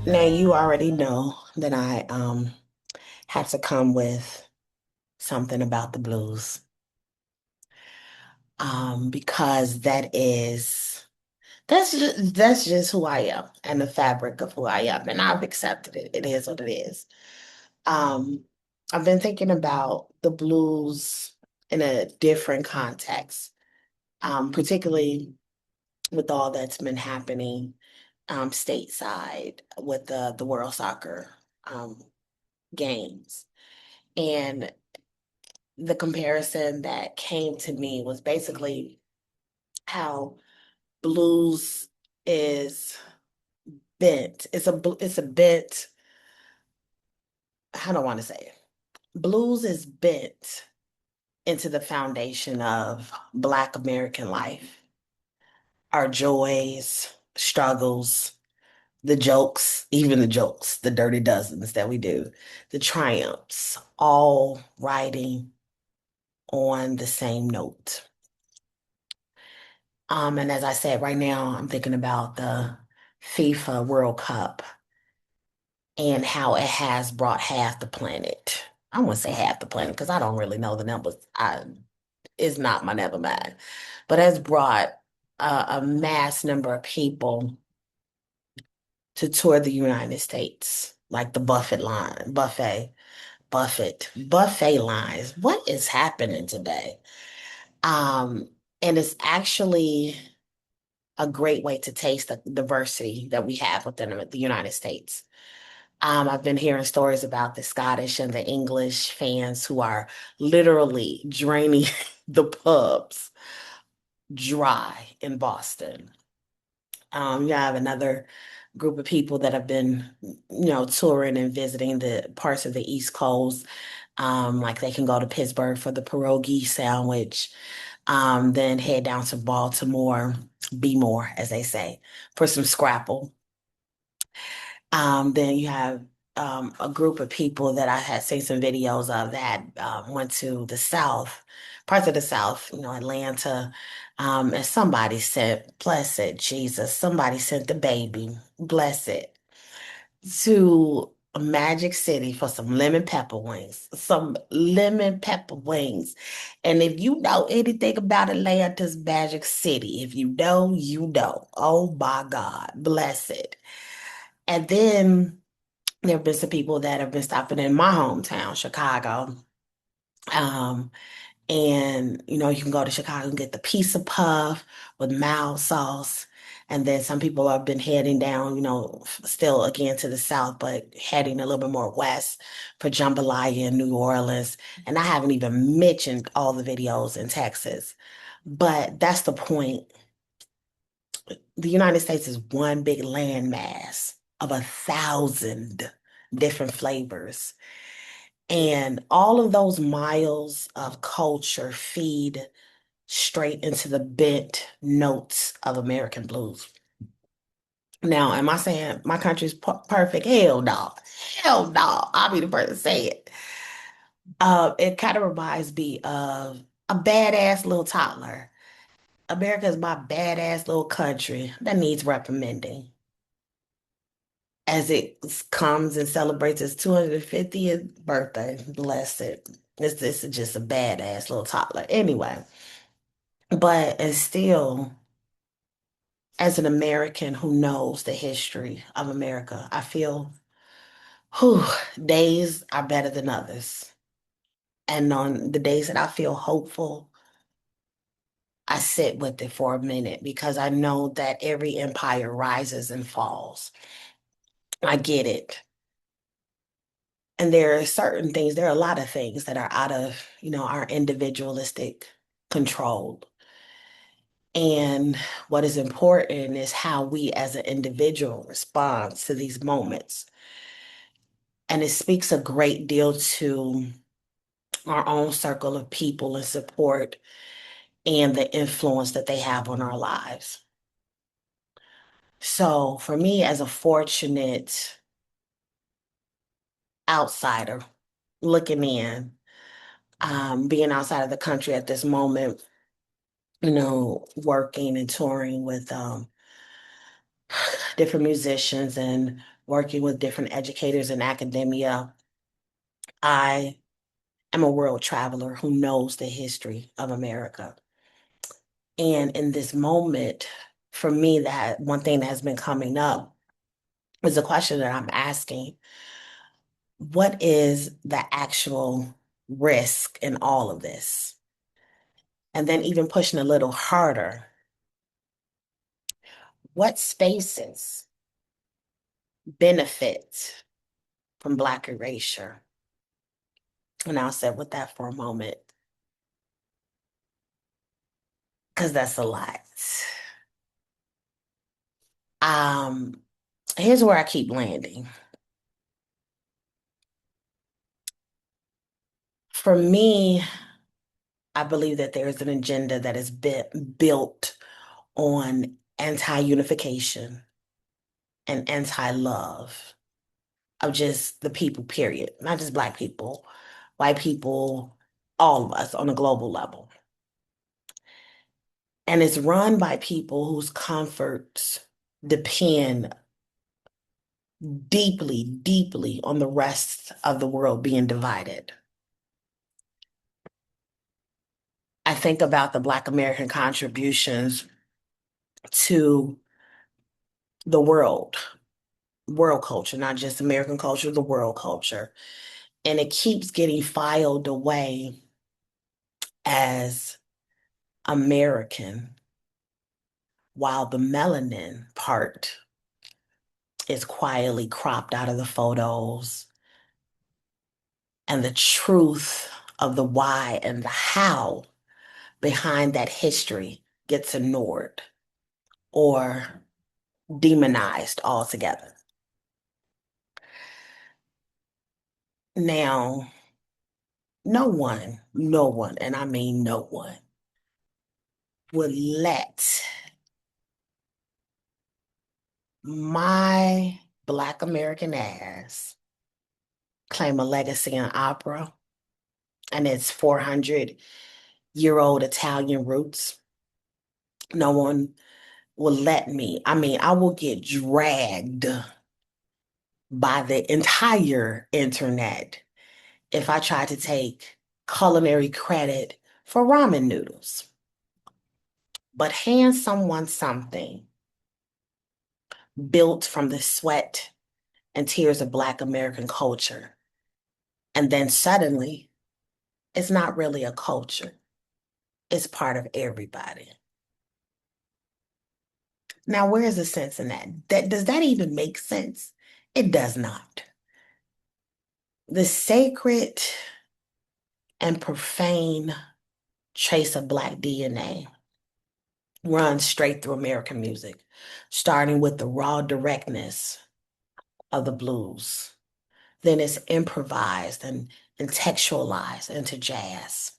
Now you already know that I had to come with something about the blues. Because that's just who I am and the fabric of who I am, and I've accepted it. It is what it is. Um, I've been thinking about the blues in a different context, particularly with all that's been happening stateside with the World Soccer um games. And the comparison that came to me was basically how blues is bent. It's a bent, I don't want to say it. Blues is bent into the foundation of Black American life, our joys, struggles, the jokes, even the jokes, the dirty dozens that we do, the triumphs, all riding on the same note. And as I said, right now I'm thinking about the FIFA World Cup and how it has brought half the planet. I won't say half the planet because I don't really know the numbers. It's not my never mind, but has brought a mass number of people to tour the United States, like the buffet lines. What is happening today? Um, and it's actually a great way to taste the diversity that we have within the United States. I've been hearing stories about the Scottish and the English fans who are literally draining the pubs dry in Boston. You have another group of people that have been, touring and visiting the parts of the East Coast. Like they can go to Pittsburgh for the pierogi sandwich, then head down to Baltimore, be more, as they say, for some scrapple. Then you have a group of people that I had seen some videos of that went to the South, parts of the South, Atlanta. And somebody sent, blessed Jesus, somebody sent the baby, blessed, to Magic City for some lemon pepper wings, some lemon pepper wings. And if you know anything about Atlanta's Magic City, if you know, you know. Oh my God, blessed. And then there have been some people that have been stopping in my hometown, Chicago. Um, and you can go to Chicago and get the pizza puff with mild sauce. And then some people have been heading down, still again to the south, but heading a little bit more west for jambalaya in New Orleans. And I haven't even mentioned all the videos in Texas. But that's the point. The United States is one big landmass of 1,000 different flavors. And all of those miles of culture feed straight into the bent notes of American blues. Now, am I saying my country's perfect? Hell no. Hell no. I'll be the person to say it. It kind of reminds me of a badass little toddler. America is my badass little country that needs reprimanding as it comes and celebrates its 250th birthday. Bless it. This is just a badass little toddler. Anyway, but and still, as an American who knows the history of America, I feel whew, days are better than others. And on the days that I feel hopeful, I sit with it for a minute because I know that every empire rises and falls. I get it. And there are certain things, there are a lot of things that are out of, our individualistic control. And what is important is how we as an individual respond to these moments. And it speaks a great deal to our own circle of people and support and the influence that they have on our lives. So for me, as a fortunate outsider looking in, being outside of the country at this moment, working and touring with different musicians and working with different educators in academia, I am a world traveler who knows the history of America. And in this moment, for me, that one thing that has been coming up is a question that I'm asking: what is the actual risk in all of this? And then even pushing a little harder, what spaces benefit from Black erasure? And I'll sit with that for a moment because that's a lot. Um, Here's where I keep landing. For me, I believe that there is an agenda that is built on anti-unification and anti-love of just the people, period. Not just Black people, white people, all of us on a global level. And it's run by people whose comforts depend deeply, deeply on the rest of the world being divided. I think about the Black American contributions to the world culture, not just American culture, the world culture. And it keeps getting filed away as American, while the melanin part is quietly cropped out of the photos, and the truth of the why and the how behind that history gets ignored or demonized altogether. Now, no one, and I mean no one, would let my Black American ass claim a legacy in opera and its 400-year-old Italian roots. No one will let me. I mean, I will get dragged by the entire internet if I try to take culinary credit for ramen noodles. But hand someone something built from the sweat and tears of Black American culture, and then suddenly it's not really a culture, it's part of everybody. Now, where is the sense in that? Does that even make sense? It does not. The sacred and profane trace of Black DNA runs straight through American music, starting with the raw directness of the blues. Then it's improvised and textualized into jazz.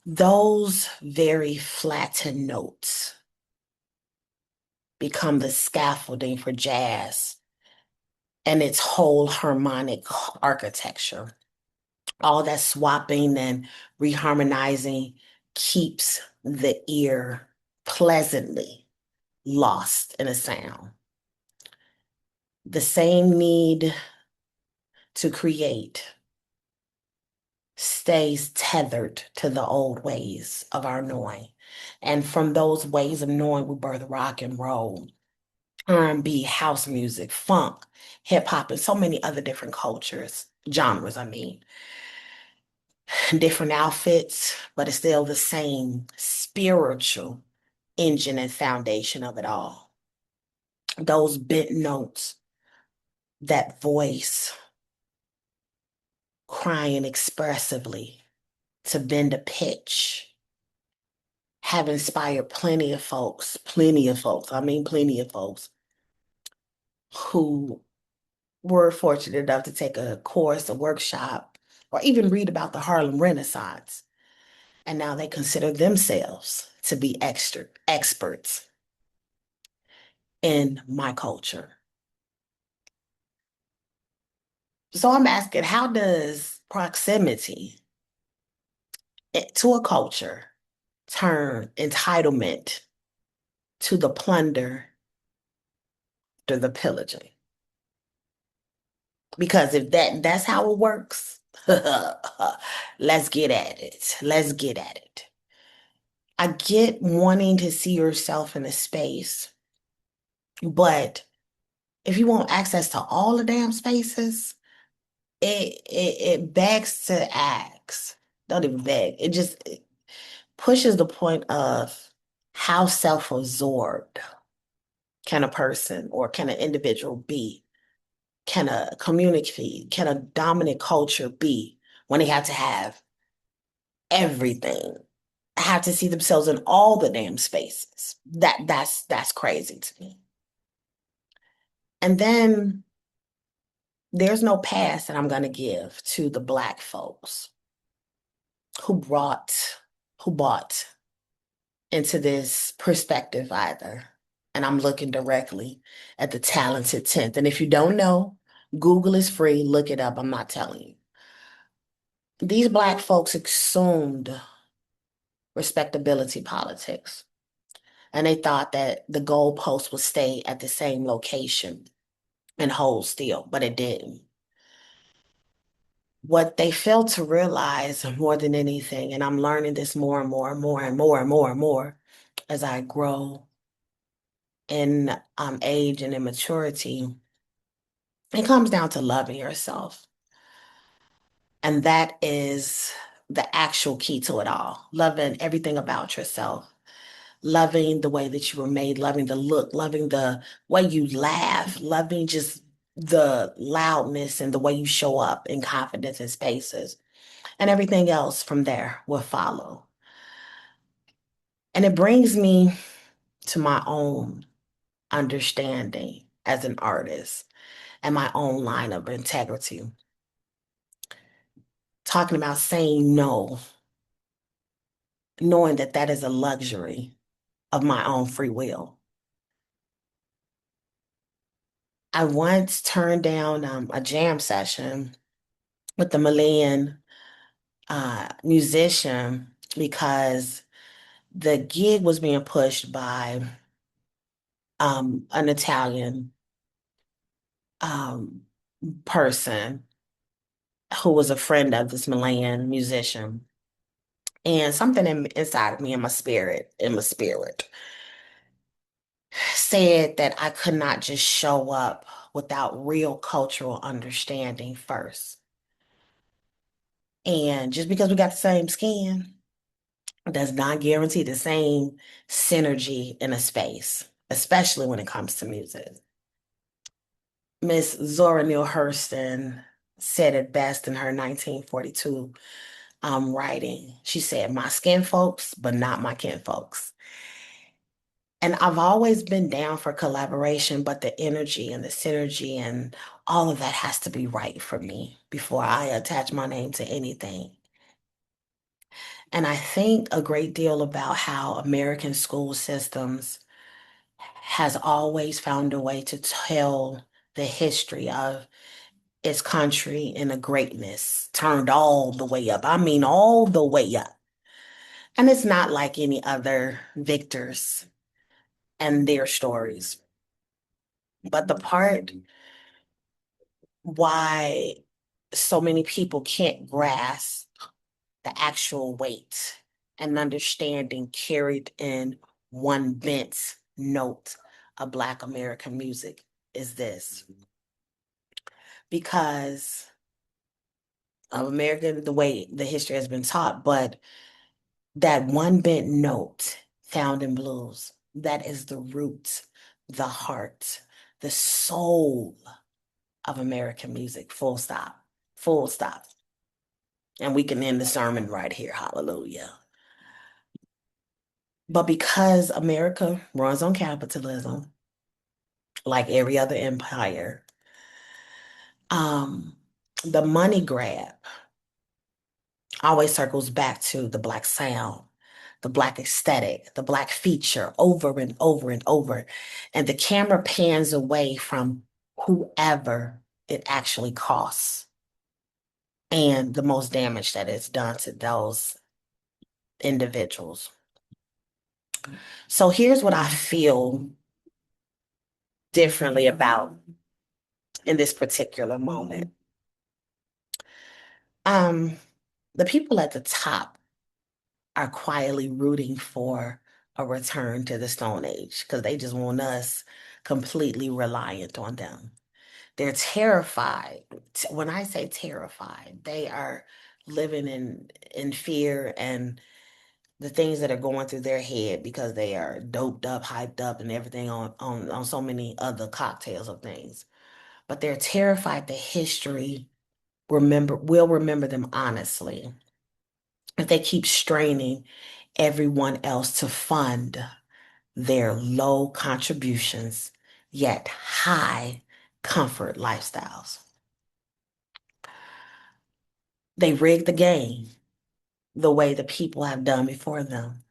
Those very flattened notes become the scaffolding for jazz and its whole harmonic architecture. All that swapping and reharmonizing keeps the ear pleasantly lost in a sound. The same need to create stays tethered to the old ways of our knowing. And from those ways of knowing, we birth rock and roll, R&B, house music, funk, hip hop, and so many other different cultures, genres, I mean. Different outfits, but it's still the same spiritual engine and foundation of it all. Those bent notes, that voice crying expressively to bend a pitch, have inspired I mean, plenty of folks who were fortunate enough to take a course, a workshop, or even read about the Harlem Renaissance. And now they consider themselves to be experts in my culture. So I'm asking, how does proximity to a culture turn entitlement to the plunder, to the pillaging. Because if that's how it works, let's get at it. Let's get at it. I get wanting to see yourself in a space, but if you want access to all the damn spaces, it begs to ask. Don't even beg. It pushes the point of how self-absorbed can a person or can an individual be? Can a community, can a dominant culture be when they have to have everything? Have to see themselves in all the damn spaces. That's crazy to me. And then there's no pass that I'm gonna give to the Black folks who who bought into this perspective either. And I'm looking directly at the talented 10th. And if you don't know, Google is free, look it up. I'm not telling you. These Black folks assumed respectability politics. And they thought that the goalpost would stay at the same location and hold still, but it didn't. What they failed to realize more than anything, and I'm learning this more and more and more and more and more and more as I grow in age and in maturity, it comes down to loving yourself. And that is the actual key to it all. Loving everything about yourself, loving the way that you were made, loving the look, loving the way you laugh, loving just the loudness and the way you show up in confidence in spaces. And everything else from there will follow. And it brings me to my own understanding as an artist and my own line of integrity. Talking about saying no, knowing that that is a luxury of my own free will. I once turned down a jam session with the Malayan musician because the gig was being pushed by an Italian um, person who was a friend of this Malayan musician. And something inside of me, in my spirit, said that I could not just show up without real cultural understanding first. And just because we got the same skin does not guarantee the same synergy in a space, especially when it comes to music. Miss Zora Neale Hurston said it best in her 1942 writing. She said, "My skin folks, but not my kin folks." And I've always been down for collaboration, but the energy and the synergy and all of that has to be right for me before I attach my name to anything. And I think a great deal about how American school systems has always found a way to tell the history of its country and the greatness turned all the way up. I mean, all the way up. And it's not like any other victors and their stories. But the part why so many people can't grasp the actual weight and understanding carried in one bent note of Black American music is this. Because of American, the way the history has been taught, but that one bent note found in blues, that is the root, the heart, the soul of American music, full stop, full stop. And we can end the sermon right here. Hallelujah. But because America runs on capitalism, like every other empire, um, the money grab always circles back to the Black sound, the Black aesthetic, the Black feature over and over and over. And the camera pans away from whoever it actually costs and the most damage that it's done to those individuals. So here's what I feel differently about in this particular moment. Um, the people at the top are quietly rooting for a return to the Stone Age because they just want us completely reliant on them. They're terrified. When I say terrified, they are living in fear and the things that are going through their head because they are doped up, hyped up, and everything on so many other cocktails of things. But they're terrified that history will remember them honestly if they keep straining everyone else to fund their low contributions yet high comfort lifestyles. They rig the game the way the people have done before them,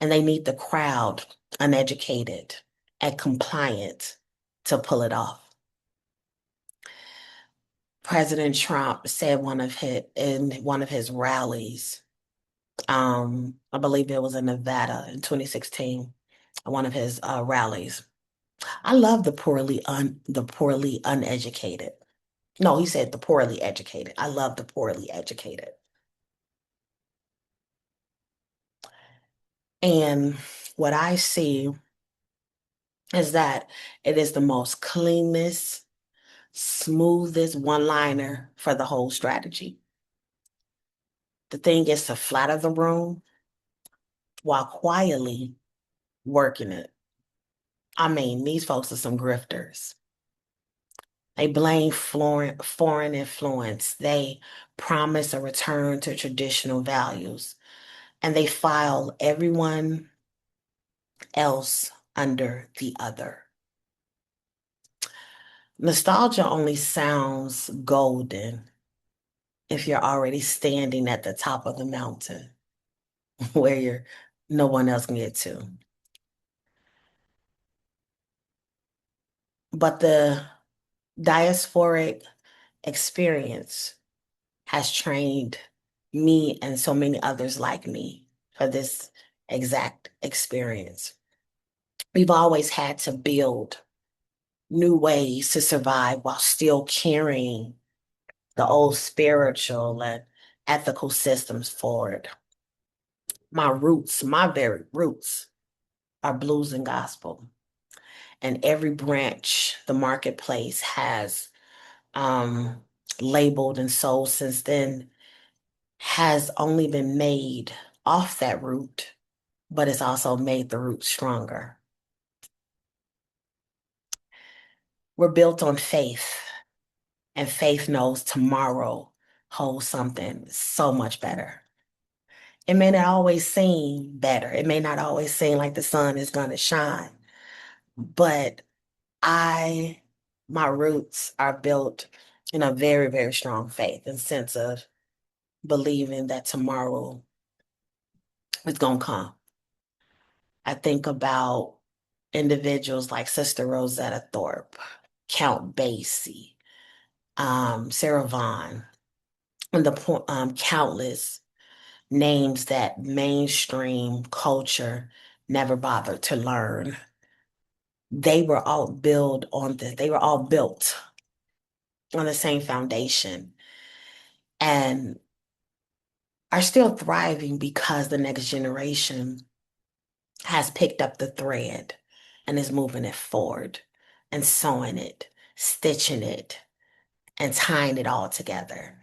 and they need the crowd uneducated and compliant to pull it off. President Trump said in one of his rallies, I believe it was in Nevada in 2016, one of his rallies. I love the poorly uneducated. No, he said the poorly educated. I love the poorly educated. And what I see is that it is the most cleanest, smoothest one-liner for the whole strategy. The thing is to flatter the room while quietly working it. I mean, these folks are some grifters. They blame foreign influence. They promise a return to traditional values. And they file everyone else under the other. Nostalgia only sounds golden if you're already standing at the top of the mountain where no one else can get to. But the diasporic experience has trained me and so many others like me for this exact experience. We've always had to build new ways to survive while still carrying the old spiritual and ethical systems forward. My very roots, are blues and gospel. And every branch the marketplace has um, labeled and sold since then has only been made off that root, but it's also made the root stronger. We're built on faith, and faith knows tomorrow holds something so much better. It may not always seem better. It may not always seem like the sun is going to shine, but I, my roots are built in a very, very strong faith and sense of believing that tomorrow is going to come. I think about individuals like Sister Rosetta Thorpe, Count Basie, Sarah Vaughan, and countless names that mainstream culture never bothered to learn. They were all built on the same foundation and are still thriving because the next generation has picked up the thread and is moving it forward and sewing it, stitching it, and tying it all together.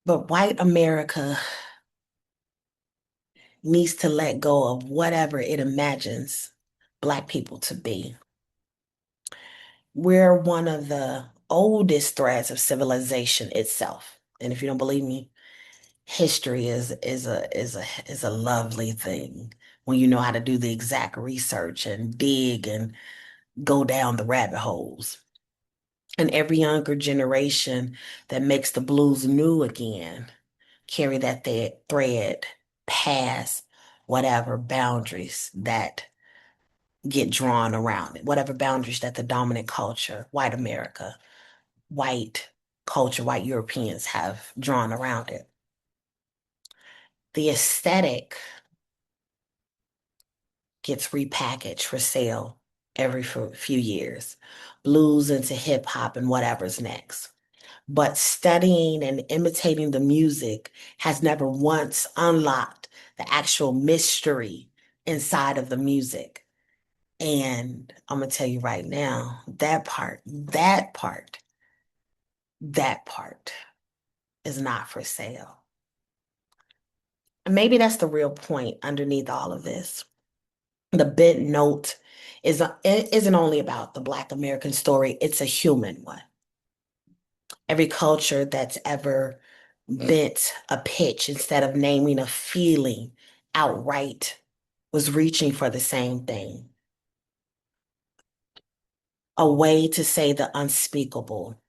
But white America needs to let go of whatever it imagines Black people to be. We're one of the oldest threads of civilization itself. And if you don't believe me, history is a lovely thing when you know how to do the exact research and dig and go down the rabbit holes. And every younger generation that makes the blues new again carry that thread past whatever boundaries that get drawn around it, whatever boundaries that the dominant culture, white America, white culture, white Europeans have drawn around it. The aesthetic gets repackaged for sale every few years, blues into hip hop and whatever's next. But studying and imitating the music has never once unlocked the actual mystery inside of the music. And I'm gonna tell you right now, that part is not for sale. And maybe that's the real point underneath all of this. The bent note it isn't only about the Black American story, it's a human one. Every culture that's ever bent a pitch instead of naming a feeling outright was reaching for the same thing, a way to say the unspeakable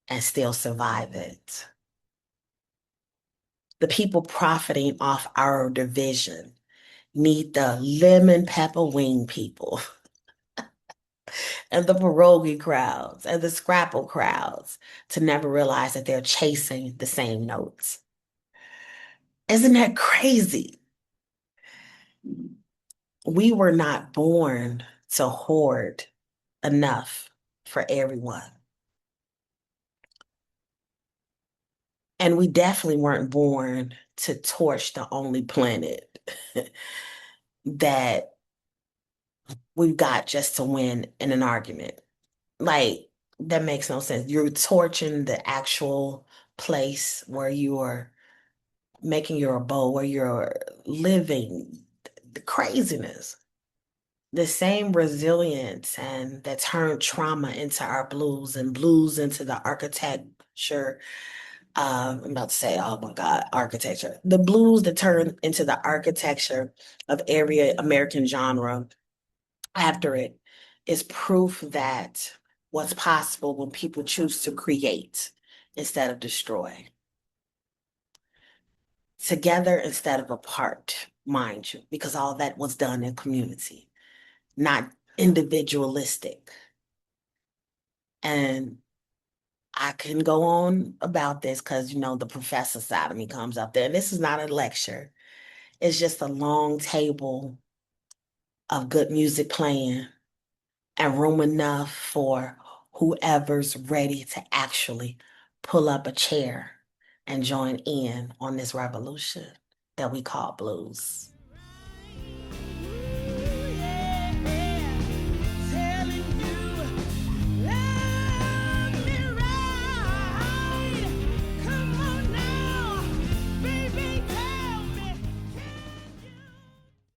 and still survive it. The people profiting off our division need the lemon pepper wing people and the pierogi crowds and the scrapple crowds to never realize that they're chasing the same notes. Isn't that crazy? We were not born to hoard enough for everyone. And we definitely weren't born to torch the only planet that we've got just to win in an argument. Like, that makes no sense. You're torching the actual place where you are making your abode, where you're living, the craziness. The same resilience and that turned trauma into our blues and blues into the architecture. I'm about to say, oh my God, architecture. The blues that turned into the architecture of every American genre after it is proof that what's possible when people choose to create instead of destroy, together instead of apart, mind you, because all that was done in community, not individualistic. And I can go on about this because, the professor side of me comes up there. This is not a lecture. It's just a long table of good music playing and room enough for whoever's ready to actually pull up a chair and join in on this revolution that we call blues.